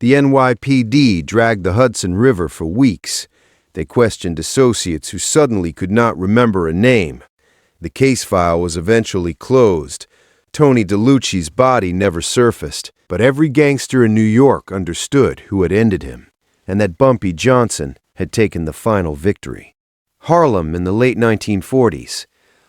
The NYPD dragged the Hudson River for weeks. They questioned associates who suddenly could not remember a name. The case file was eventually closed. Tony Deluchcci's body never surfaced, but every gangster in New York understood who had ended him, and that Bumpy Johnson had taken the final victory. Harlem in the late 1940s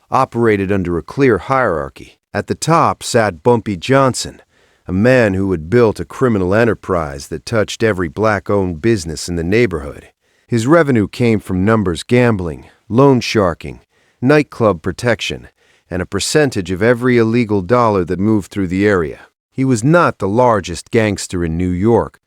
operated under a clear hierarchy. At the top sat Bumpy Johnson, a man who had built a criminal enterprise that touched every black-owned business in the neighborhood. His revenue came from numbers gambling, loan sharking, nightclub protection, and a percentage of every illegal dollar that moved through the area. He was not the largest gangster in New York,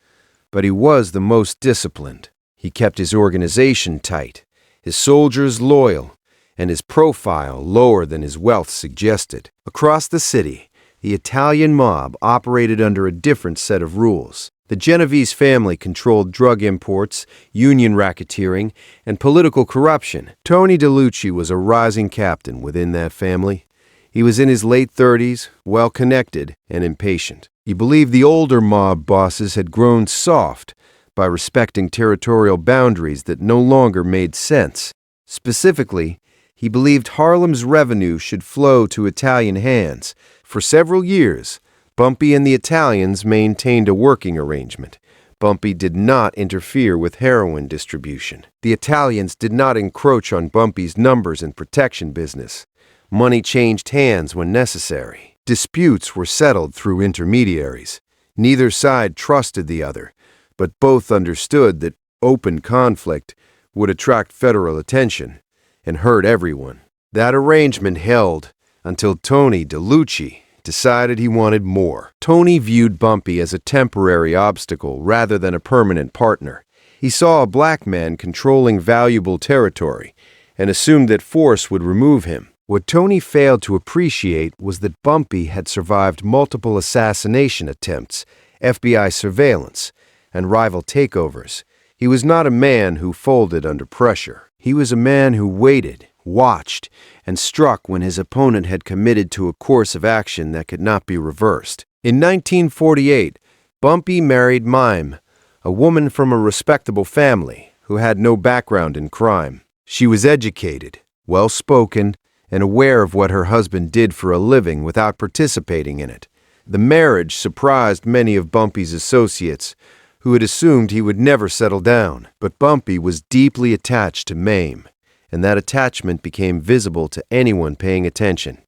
but he was the most disciplined. He kept his organization tight, his soldiers loyal, and his profile lower than his wealth suggested. Across the city, the Italian mob operated under a different set of rules. The Genovese family controlled drug imports, union racketeering, and political corruption. Tony Deluchcci was a rising captain within that family. He was in his late 30s, well-connected, and impatient. He believed the older mob bosses had grown soft by respecting territorial boundaries that no longer made sense. Specifically, he believed Harlem's revenue should flow to Italian hands. For several years, Bumpy and the Italians maintained a working arrangement. Bumpy did not interfere with heroin distribution. The Italians did not encroach on Bumpy's numbers and protection business. Money changed hands when necessary. Disputes were settled through intermediaries. Neither side trusted the other, but both understood that open conflict would attract federal attention and hurt everyone. That arrangement held until Tony Deluchcci decided he wanted more. Tony viewed Bumpy as a temporary obstacle rather than a permanent partner. He saw a black man controlling valuable territory and assumed that force would remove him. What Tony failed to appreciate was that Bumpy had survived multiple assassination attempts, FBI surveillance, and rival takeovers. He was not a man who folded under pressure. He was a man who waited, watched, and struck when his opponent had committed to a course of action that could not be reversed. In 1948, Bumpy married Maim, a woman from a respectable family who had no background in crime. She was educated, well-spoken, and aware of what her husband did for a living without participating in it. The marriage surprised many of Bumpy's associates, who had assumed he would never settle down. But Bumpy was deeply attached to Maim, and that attachment became visible to anyone paying attention.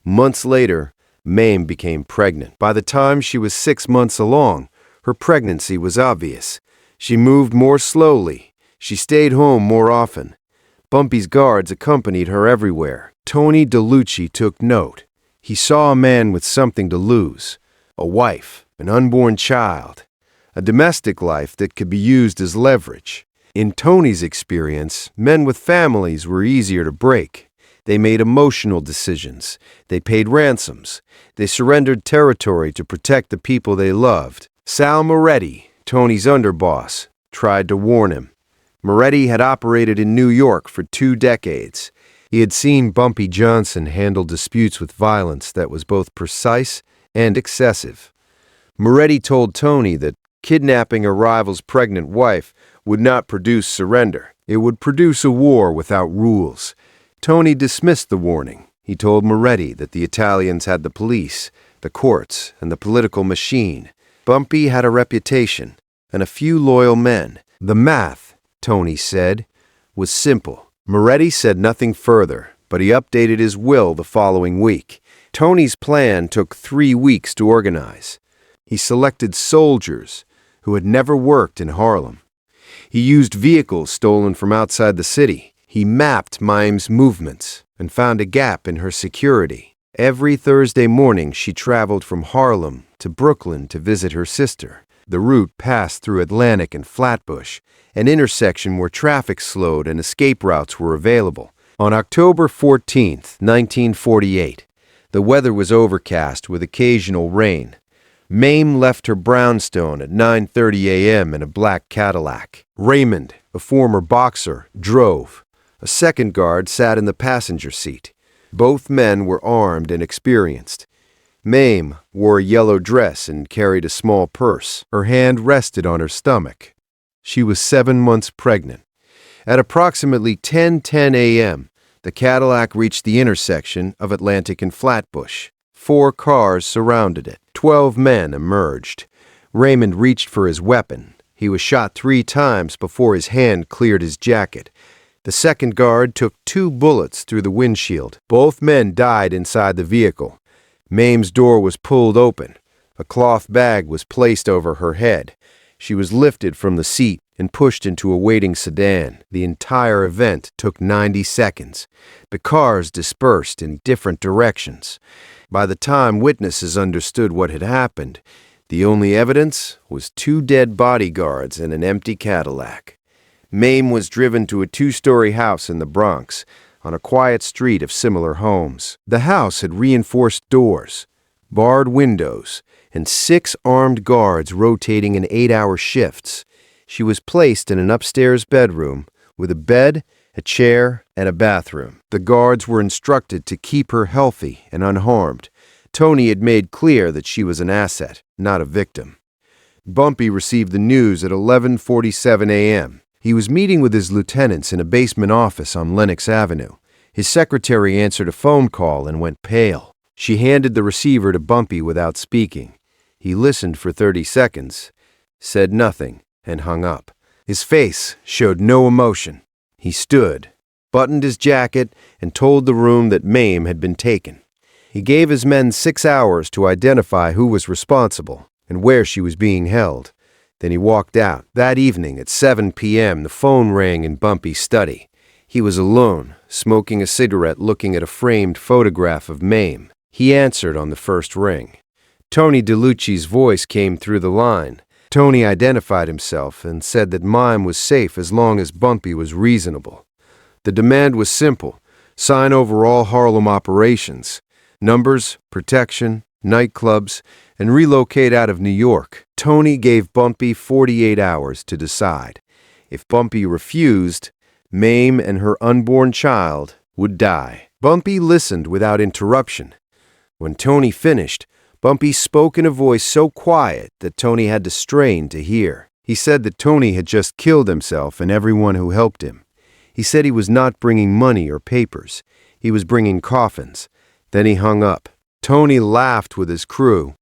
Months later, Maim became pregnant. By the time she was 6 months along, her pregnancy was obvious. She moved more slowly. She stayed home more often. Bumpy's guards accompanied her everywhere. Tony Deluchcci took note. He saw a man with something to lose, a wife, an unborn child, a domestic life that could be used as leverage. In Tony's experience, men with families were easier to break. They made emotional decisions. They paid ransoms. They surrendered territory to protect the people they loved. Sal Moretti, Tony's underboss, tried to warn him. Moretti had operated in New York for 2 decades. He had seen Bumpy Johnson handle disputes with violence that was both precise and excessive. Moretti told Tony that kidnapping a rival's pregnant wife would not produce surrender. It would produce a war without rules. Tony dismissed the warning. He told Moretti that the Italians had the police, the courts, and the political machine. Bumpy had a reputation and a few loyal men. The math, Tony said, was simple. Moretti said nothing further, but he updated his will the following week. Tony's plan took 3 weeks to organize. He selected soldiers who had never worked in Harlem. He used vehicles stolen from outside the city. He mapped Maim's movements and found a gap in her security. Every Thursday morning, she traveled from Harlem to Brooklyn to visit her sister. The route passed through Atlantic and Flatbush, an intersection where traffic slowed and escape routes were available. On October 14, 1948, the weather was overcast with occasional rain. Maim left her brownstone at 9:30 a.m. in a black Cadillac. Raymond, a former boxer, drove. A second guard sat in the passenger seat. Both men were armed and experienced. Maim wore a yellow dress and carried a small purse. Her hand rested on her stomach. She was 7 months pregnant. At approximately 10:10 a.m., the Cadillac reached the intersection of Atlantic and Flatbush. 4 cars surrounded it. 12 men emerged. Raymond reached for his weapon. He was shot 3 times before his hand cleared his jacket. The second guard took 2 bullets through the windshield. Both men died inside the vehicle. Maim's door was pulled open. A cloth bag was placed over her head. She was lifted from the seat and pushed into a waiting sedan. The entire event took 90 seconds. The cars dispersed in different directions. By the time witnesses understood what had happened, the only evidence was 2 dead bodyguards and an empty Cadillac. Maim was driven to a 2-story house in the Bronx, on a quiet street of similar homes. The house had reinforced doors, barred windows, and 6 armed guards rotating in 8-hour shifts. She was placed in an upstairs bedroom with a bed, a chair, and a bathroom. The guards were instructed to keep her healthy and unharmed. Tony had made clear that she was an asset, not a victim. Bumpy received the news at 11:47 a.m. He was meeting with his lieutenants in a basement office on Lenox Avenue. His secretary answered a phone call and went pale. She handed the receiver to Bumpy without speaking. He listened for 30 seconds, said nothing, and hung up. His face showed no emotion. He stood, buttoned his jacket, and told the room that Maim had been taken. He gave his men 6 hours to identify who was responsible and where she was being held. Then he walked out. That evening at 7 p.m., the phone rang in Bumpy's study. He was alone, smoking a cigarette, looking at a framed photograph of Maim. He answered on the first ring. Tony Deluchcci's voice came through the line. Tony identified himself and said that Maim was safe as long as Bumpy was reasonable. The demand was simple: sign over all Harlem operations, numbers, protection, nightclubs, and relocate out of New York. Tony gave Bumpy 48 hours to decide. If Bumpy refused, Maim and her unborn child would die. Bumpy listened without interruption. When Tony finished, Bumpy spoke in a voice so quiet that Tony had to strain to hear. He said that Tony had just killed himself and everyone who helped him. He said he was not bringing money or papers. He was bringing coffins. Then he hung up. Tony laughed with his crew.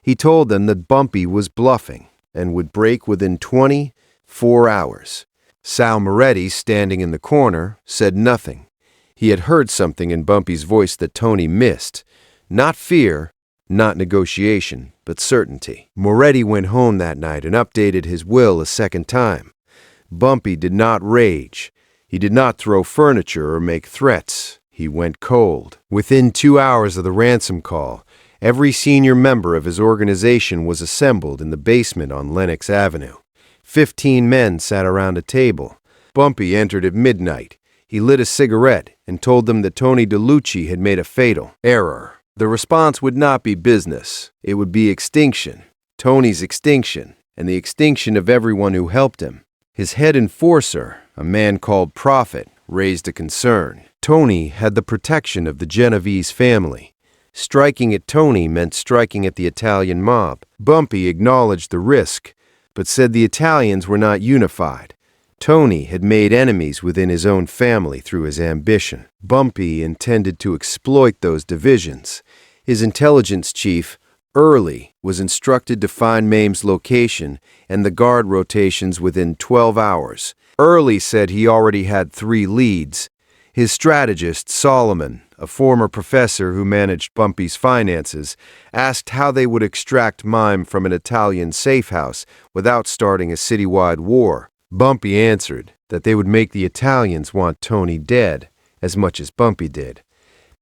He told them that Bumpy was bluffing and would break within 24 hours. Sal Moretti, standing in the corner, said nothing. He had heard something in Bumpy's voice that Tony missed. Not fear, not negotiation, but certainty. Moretti went home that night and updated his will a second time. Bumpy did not rage. He did not throw furniture or make threats. He went cold. Within 2 hours of the ransom call, every senior member of his organization was assembled in the basement on Lenox Avenue. 15 men sat around a table. Bumpy entered at midnight. He lit a cigarette and told them that Tony Deluchcci had made a fatal error. The response would not be business. It would be extinction. Tony's extinction, and the extinction of everyone who helped him. His head enforcer, a man called Prophet, raised a concern. Tony had the protection of the Genovese family. Striking at Tony meant striking at the Italian mob. Bumpy acknowledged the risk, but said the Italians were not unified. Tony had made enemies within his own family through his ambition. Bumpy intended to exploit those divisions. His intelligence chief, Early, was instructed to find Maim's location and the guard rotations within 12 hours. Early said he already had 3 leads. His strategist, Solomon, a former professor who managed Bumpy's finances, asked how they would extract Maim from an Italian safe house without starting a citywide war. Bumpy answered that they would make the Italians want Tony dead as much as Bumpy did.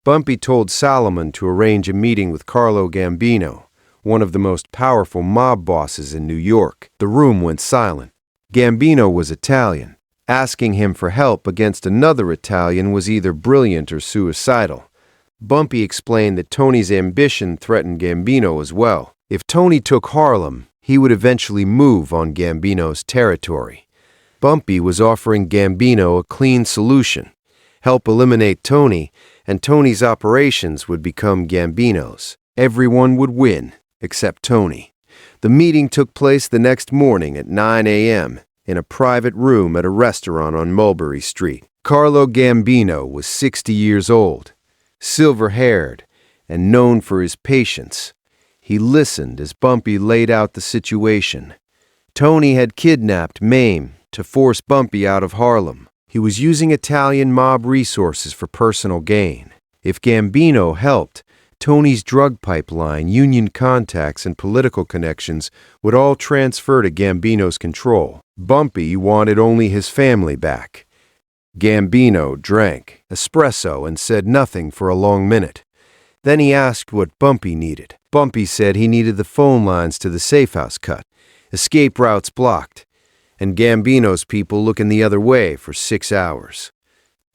Bumpy told Solomon to arrange a meeting with Carlo Gambino, one of the most powerful mob bosses in New York. The room went silent. Gambino was Italian. Asking him for help against another Italian was either brilliant or suicidal. Bumpy explained that Tony's ambition threatened Gambino as well. If Tony took Harlem, he would eventually move on Gambino's territory. Bumpy was offering Gambino a clean solution: help eliminate Tony, and Tony's operations would become Gambino's. Everyone would win, except Tony. The meeting took place the next morning at 9 a.m. in a private room at a restaurant on Mulberry Street. Carlo Gambino was 60 years old, silver-haired, and known for his patience. He listened as Bumpy laid out the situation. Tony had kidnapped Maim to force Bumpy out of Harlem. He was using Italian mob resources for personal gain. If Gambino helped, Tony's drug pipeline, union contacts, and political connections would all transfer to Gambino's control. Bumpy wanted only his family back. Gambino drank espresso and said nothing for a long minute. Then he asked what Bumpy needed. Bumpy said he needed the phone lines to the safe house cut, escape routes blocked, and Gambino's people looking the other way for 6 hours.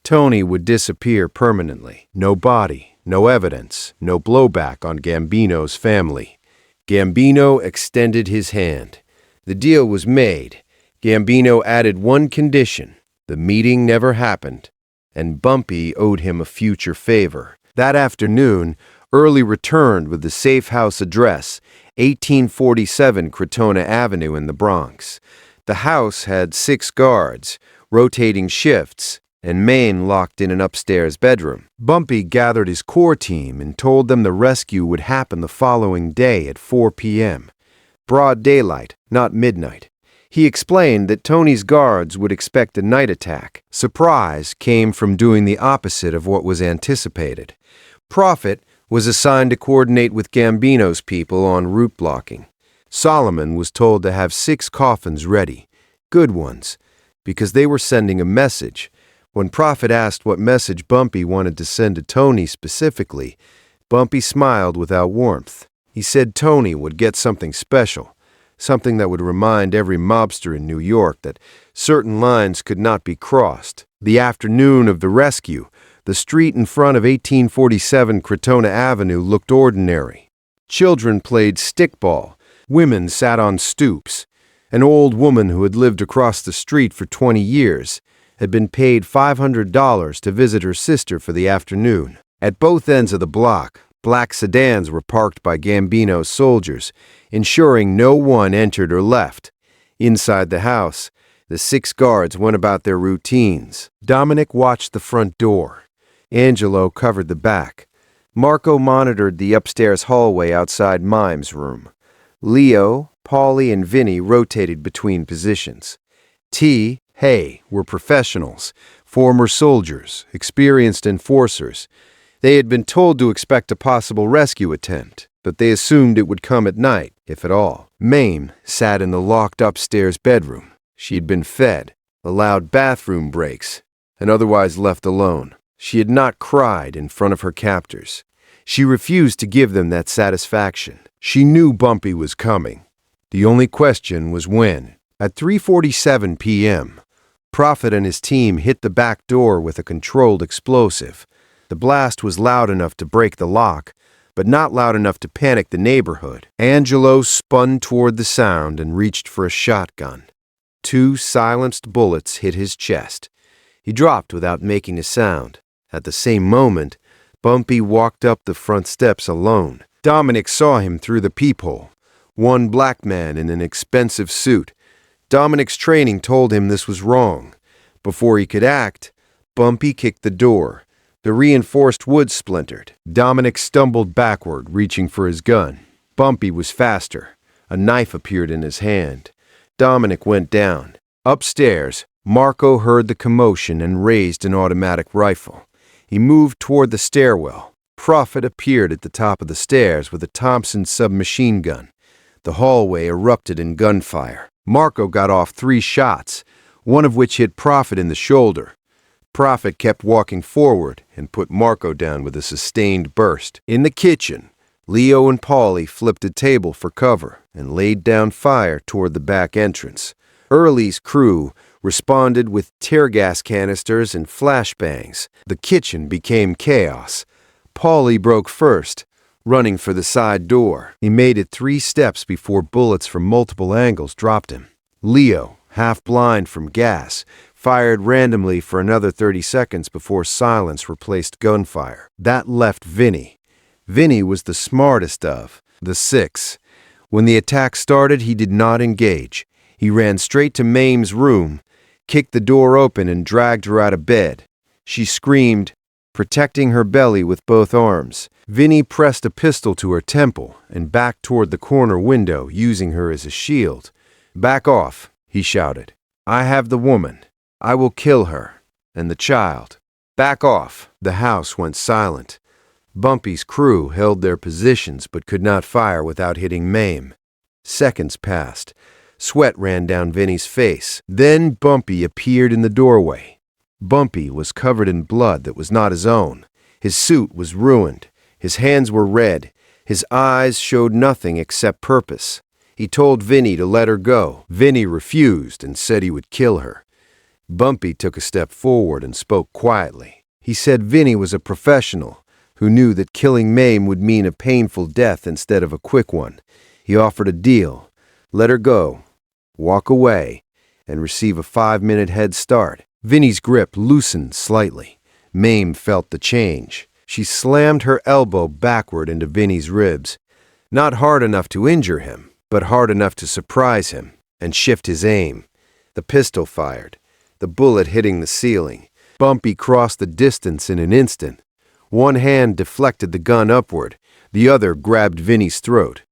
Tony would disappear permanently. No body, no evidence, no blowback on Gambino's family. Gambino extended his hand. The deal was made. Gambino added one condition. The meeting never happened, and Bumpy owed him a future favor. That afternoon, Early returned with the safe house address, 1847 Crotona Avenue in the Bronx. The house had 6 guards, rotating shifts, and Maim locked in an upstairs bedroom. Bumpy gathered his core team and told them the rescue would happen the following day at 4 p.m. Broad daylight, not midnight. He explained that Tony's guards would expect a night attack. Surprise came from doing the opposite of what was anticipated. Prophet was assigned to coordinate with Gambino's people on route blocking. Solomon was told to have 6 coffins ready, good ones, because they were sending a message. When Prophet asked what message Bumpy wanted to send to Tony specifically, Bumpy smiled without warmth. He said Tony would get something special, something that would remind every mobster in New York that certain lines could not be crossed. The afternoon of the rescue, the street in front of 1847 Crotona Avenue looked ordinary. Children played stickball. Women sat on stoops. An old woman who had lived across the street for 20 years had been paid $500 to visit her sister for the afternoon. At both ends of the block, black sedans were parked by Gambino's soldiers, ensuring no one entered or left. Inside the house, the 6 guards went about their routines. Dominic watched the front door. Angelo covered the back. Marco monitored the upstairs hallway outside Maim's room. Leo, Paulie, and Vinny rotated between positions. T. Hay were professionals, former soldiers, experienced enforcers. They had been told to expect a possible rescue attempt, but they assumed it would come at night, if at all. Maim sat in the locked upstairs bedroom. She had been fed, allowed bathroom breaks, and otherwise left alone. She had not cried in front of her captors. She refused to give them that satisfaction. She knew Bumpy was coming. The only question was when. At 3:47 p.m., Prophet and his team hit the back door with a controlled explosive. The blast was loud enough to break the lock, but not loud enough to panic the neighborhood. Angelo spun toward the sound and reached for a shotgun. 2 silenced bullets hit his chest. He dropped without making a sound. At the same moment, Bumpy walked up the front steps alone. Dominic saw him through the peephole. One black man in an expensive suit. Dominic's training told him this was wrong. Before he could act, Bumpy kicked the door. The reinforced wood splintered. Dominic stumbled backward, reaching for his gun. Bumpy was faster. A knife appeared in his hand. Dominic went down. Upstairs, Marco heard the commotion and raised an automatic rifle. He moved toward the stairwell. Prophet appeared at the top of the stairs with a Thompson submachine gun. The hallway erupted in gunfire. Marco got off 3 shots, one of which hit Prophet in the shoulder. Prophet kept walking forward and put Marco down with a sustained burst. In the kitchen, Leo and Paulie flipped a table for cover and laid down fire toward the back entrance. Early's crew responded with tear gas canisters and flashbangs. The kitchen became chaos. Paulie broke first, running for the side door. He made it 3 steps before bullets from multiple angles dropped him. Leo, half blind from gas, fired randomly for another 30 seconds before silence replaced gunfire. That left Vinny. Vinny was the smartest of the six. When the attack started, he did not engage. He ran straight to Maim's room, kicked the door open, and dragged her out of bed. She screamed, protecting her belly with both arms. Vinny pressed a pistol to her temple and backed toward the corner window, using her as a shield. "Back off," he shouted. "I have the woman. I will kill her. And the child. Back off." The house went silent. Bumpy's crew held their positions but could not fire without hitting Maim. Seconds passed. Sweat ran down Vinny's face. Then Bumpy appeared in the doorway. Bumpy was covered in blood that was not his own. His suit was ruined. His hands were red. His eyes showed nothing except purpose. He told Vinny to let her go. Vinny refused and said he would kill her. Bumpy took a step forward and spoke quietly. He said Vinny was a professional who knew that killing Maim would mean a painful death instead of a quick one. He offered a deal. Let her go, walk away, and receive a 5-minute head start. Vinny's grip loosened slightly. Maim felt the change. She slammed her elbow backward into Vinny's ribs. Not hard enough to injure him, but hard enough to surprise him and shift his aim. The pistol fired, the bullet hitting the ceiling. Bumpy crossed the distance in an instant. One hand deflected the gun upward. The other grabbed Vinny's throat.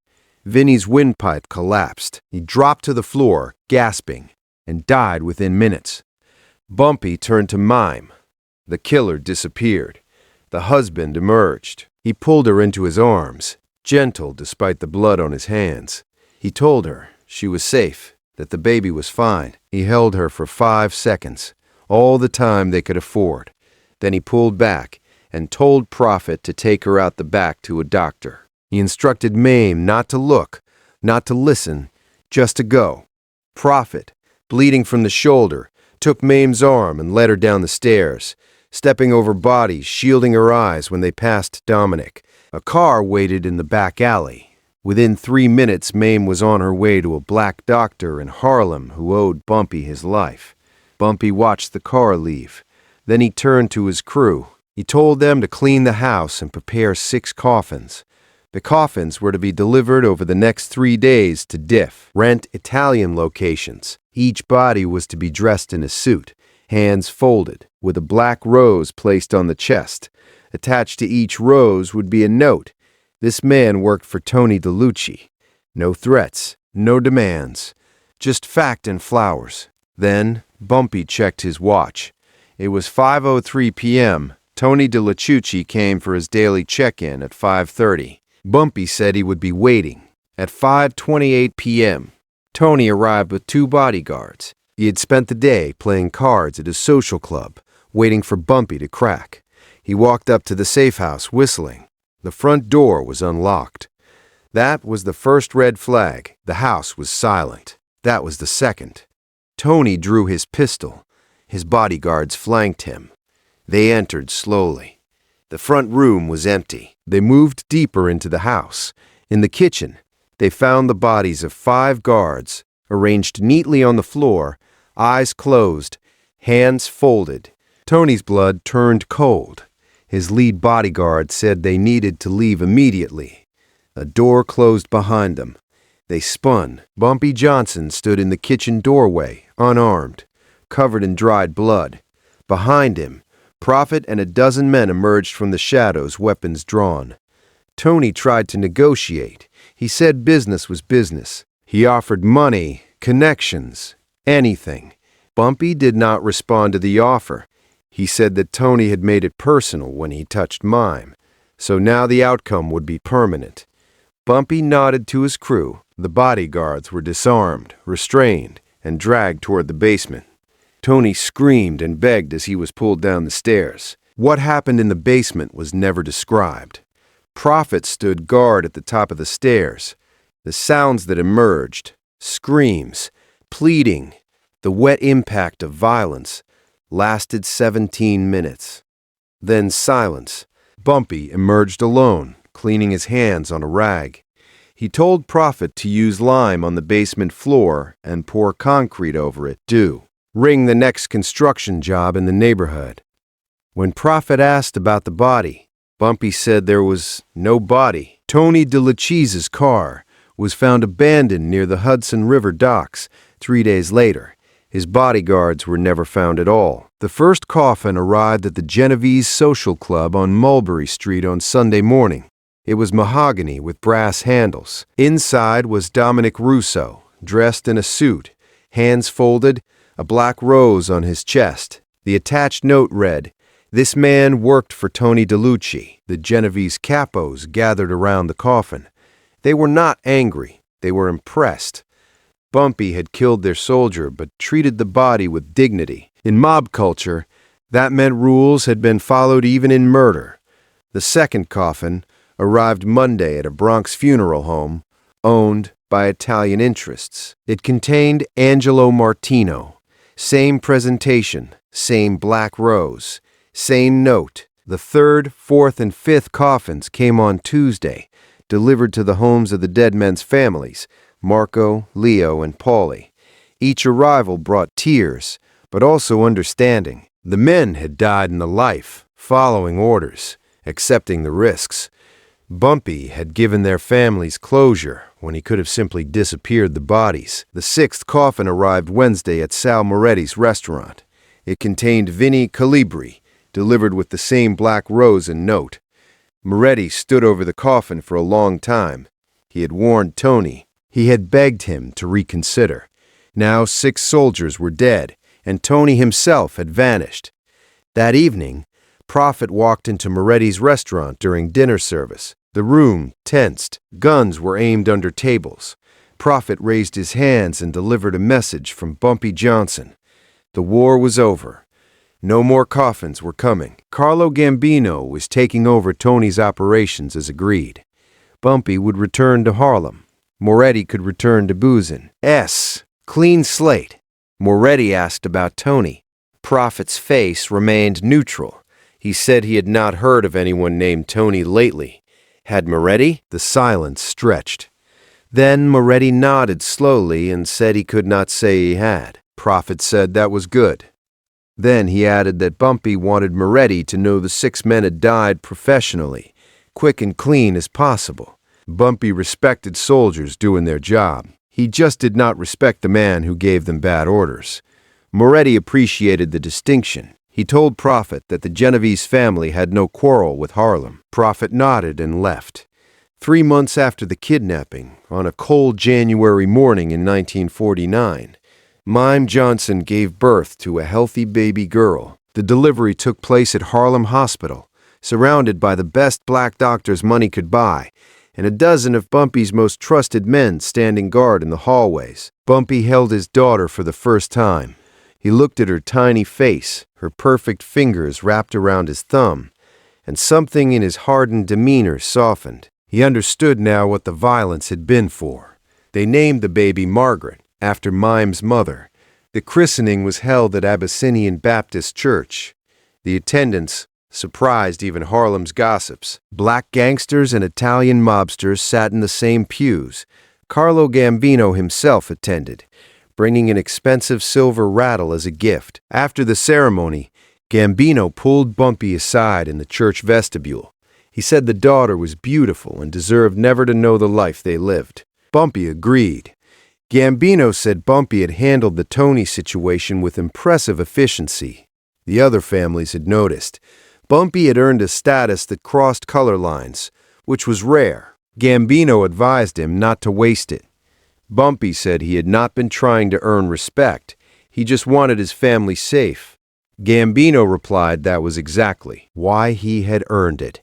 Vinny's windpipe collapsed. He dropped to the floor, gasping, and died within minutes. Bumpy turned to Maim. The killer disappeared. The husband emerged. He pulled her into his arms, gentle despite the blood on his hands. He told her she was safe, that the baby was fine. He held her for 5 seconds, all the time they could afford. Then he pulled back and told Prophet to take her out the back to a doctor. He instructed Maim not to look, not to listen, just to go. Prophet, bleeding from the shoulder, took Maim's arm and led her down the stairs, stepping over bodies, shielding her eyes when they passed Dominic. A car waited in the back alley. Within 3 minutes, Maim was on her way to a black doctor in Harlem who owed Bumpy his life. Bumpy watched the car leave. Then he turned to his crew. He told them to clean the house and prepare 6 coffins. The coffins were to be delivered over the next 3 days to rent Italian locations. Each body was to be dressed in a suit, hands folded, with a black rose placed on the chest. Attached to each rose would be a note. This man worked for Tony Deluchcci. No threats, no demands, just fact and flowers. Then Bumpy checked his watch. It was 5:03 p.m. Tony Deluchcci came for his daily check-in at 5:30. Bumpy said he would be waiting. At 5:28 p.m., Tony arrived with 2 bodyguards. He had spent the day playing cards at his social club, waiting for Bumpy to crack. He walked up to the safe house whistling. The front door was unlocked. That was the first red flag. The house was silent. That was the second. Tony drew his pistol. His bodyguards flanked him. They entered slowly. The front room was empty. They moved deeper into the house. In the kitchen, they found the bodies of 5 guards, arranged neatly on the floor, eyes closed, hands folded. Tony's blood turned cold. His lead bodyguard said they needed to leave immediately. A door closed behind them. They spun. Bumpy Johnson stood in the kitchen doorway, unarmed, covered in dried blood. Behind him, Prophet and a dozen men emerged from the shadows, weapons drawn. Tony tried to negotiate. He said business was business. He offered money, connections, anything. Bumpy did not respond to the offer. He said that Tony had made it personal when he touched Maim, so now the outcome would be permanent. Bumpy nodded to his crew. The bodyguards were disarmed, restrained, and dragged toward the basement. Tony screamed and begged as he was pulled down the stairs. What happened in the basement was never described. Prophet stood guard at the top of the stairs. The sounds that emerged, screams, pleading, the wet impact of violence, lasted 17 minutes. Then silence. Bumpy emerged alone, cleaning his hands on a rag. He told Prophet to use lime on the basement floor and pour concrete over it. Ring the next construction job in the neighborhood. When Prophet asked about the body, Bumpy said there was no body. Tony Deluchci's car was found abandoned near the Hudson River docks 3 days later. His bodyguards were never found at all. The first coffin arrived at the Genovese Social Club on Mulberry Street on Sunday morning. It was mahogany with brass handles. Inside was Dominic Russo, dressed in a suit, hands folded, a black rose on his chest. The attached note read, "This man worked for Tony Deluchcci." The Genovese capos gathered around the coffin. They were not angry. They were impressed. Bumpy had killed their soldier, but treated the body with dignity. In mob culture, that meant rules had been followed even in murder. The second coffin arrived Monday at a Bronx funeral home owned by Italian interests. It contained Angelo Martino. Same presentation, same black rose, same note. The third, fourth, and fifth coffins came on Tuesday, delivered to the homes of the dead men's families, Marco, Leo, and Paulie. Each arrival brought tears, but also understanding. The men had died in the life, following orders, accepting the risks. Bumpy had given their families closure when he could have simply disappeared the bodies. The sixth coffin arrived Wednesday at Sal Moretti's restaurant. It contained Vinnie Calibri, delivered with the same black rose and note. Moretti stood over the coffin for a long time. He had warned Tony. He had begged him to reconsider. Now 6 soldiers were dead, and Tony himself had vanished. That evening, Prophet walked into Moretti's restaurant during dinner service. The room tensed. Guns were aimed under tables. Prophet raised his hands and delivered a message from Bumpy Johnson. The war was over. No more coffins were coming. Carlo Gambino was taking over Tony's operations as agreed. Bumpy would return to Harlem. Moretti could return to Boozin'. Clean slate. Moretti asked about Tony. Prophet's face remained neutral. He said he had not heard of anyone named Tony lately. Had Moretti? The silence stretched. Then Moretti nodded slowly and said he could not say he had. Prophet said that was good. Then he added that Bumpy wanted Moretti to know the 6 men had died professionally, quick and clean as possible. Bumpy respected soldiers doing their job. He just did not respect the man who gave them bad orders. Moretti appreciated the distinction. He told Prophet that the Genovese family had no quarrel with Harlem. Prophet nodded and left. 3 months after the kidnapping, on a cold January morning in 1949, Maim Johnson gave birth to a healthy baby girl. The delivery took place at Harlem Hospital, surrounded by the best black doctors money could buy, and a dozen of Bumpy's most trusted men standing guard in the hallways. Bumpy held his daughter for the first time. He looked at her tiny face, her perfect fingers wrapped around his thumb, and something in his hardened demeanor softened. He understood now what the violence had been for. They named the baby Margaret, after Maim's mother. The christening was held at Abyssinian Baptist Church. The attendance surprised even Harlem's gossips. Black gangsters and Italian mobsters sat in the same pews. Carlo Gambino himself attended, bringing an expensive silver rattle as a gift. After the ceremony, Gambino pulled Bumpy aside in the church vestibule. He said the daughter was beautiful and deserved never to know the life they lived. Bumpy agreed. Gambino said Bumpy had handled the Tony situation with impressive efficiency. The other families had noticed. Bumpy had earned a status that crossed color lines, which was rare. Gambino advised him not to waste it. Bumpy said he had not been trying to earn respect. He just wanted his family safe. Gambino replied that was exactly why he had earned it.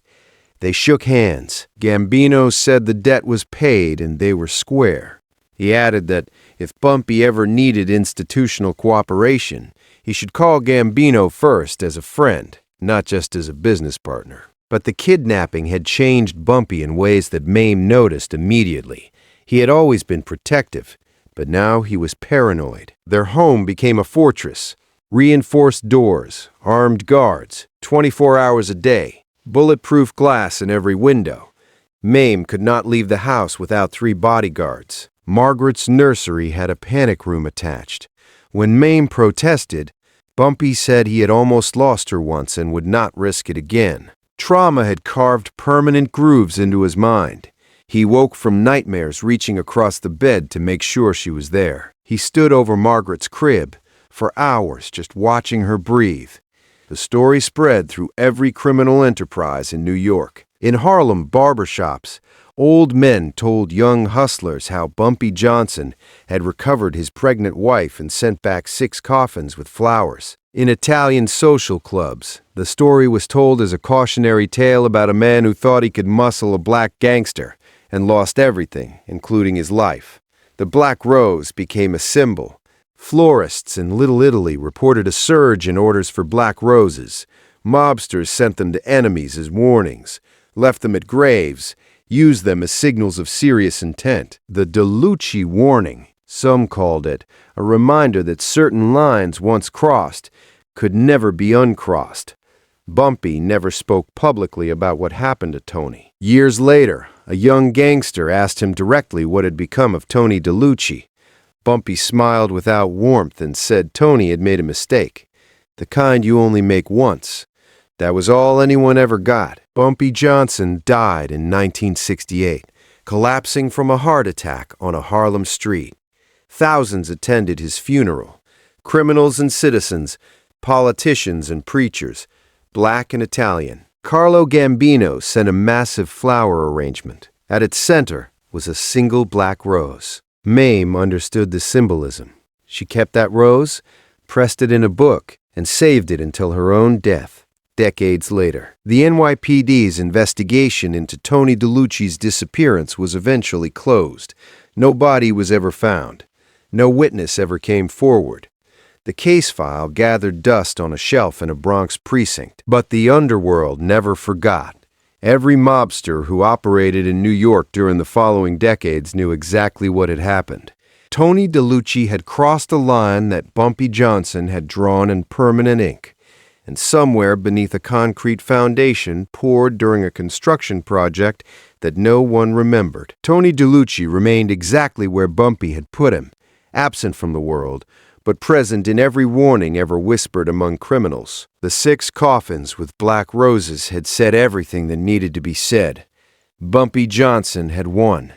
They shook hands. Gambino said the debt was paid and they were square. He added that if Bumpy ever needed institutional cooperation, he should call Gambino first as a friend, not just as a business partner. But the kidnapping had changed Bumpy in ways that Maim noticed immediately. He had always been protective, but now he was paranoid. Their home became a fortress. Reinforced doors, armed guards, 24 hours a day, bulletproof glass in every window. Maim could not leave the house without 3 bodyguards. Margaret's nursery had a panic room attached. When Maim protested, Bumpy said he had almost lost her once and would not risk it again. Trauma had carved permanent grooves into his mind. He woke from nightmares reaching across the bed to make sure she was there. He stood over Margaret's crib for hours just watching her breathe. The story spread through every criminal enterprise in New York. In Harlem barbershops, old men told young hustlers how Bumpy Johnson had recovered his pregnant wife and sent back 6 coffins with flowers. In Italian social clubs, the story was told as a cautionary tale about a man who thought he could muscle a black gangster and lost everything, including his life. The Black Rose became a symbol. Florists in Little Italy reported a surge in orders for black roses. Mobsters sent them to enemies as warnings, left them at graves, used them as signals of serious intent. The Deluchcci warning, some called it, a reminder that certain lines once crossed could never be uncrossed. Bumpy never spoke publicly about what happened to Tony. Years later, a young gangster asked him directly what had become of Tony Deluchcci. Bumpy smiled without warmth and said Tony had made a mistake, the kind you only make once. That was all anyone ever got. Bumpy Johnson died in 1968, collapsing from a heart attack on a Harlem street. Thousands attended his funeral. Criminals and citizens, politicians and preachers, black and Italian. Carlo Gambino sent a massive flower arrangement. At its center was a single black rose. Maim understood the symbolism. She kept that rose, pressed it in a book, and saved it until her own death, decades later. The NYPD's investigation into Tony Deluchcci's disappearance was eventually closed. No body was ever found. No witness ever came forward. The case file gathered dust on a shelf in a Bronx precinct. But the underworld never forgot. Every mobster who operated in New York during the following decades knew exactly what had happened. Tony Deluchcci had crossed a line that Bumpy Johnson had drawn in permanent ink, and somewhere beneath a concrete foundation poured during a construction project that no one remembered. Tony Deluchcci remained exactly where Bumpy had put him, absent from the world, but present in every warning ever whispered among criminals. The 6 coffins with black roses had said everything that needed to be said. Bumpy Johnson had won.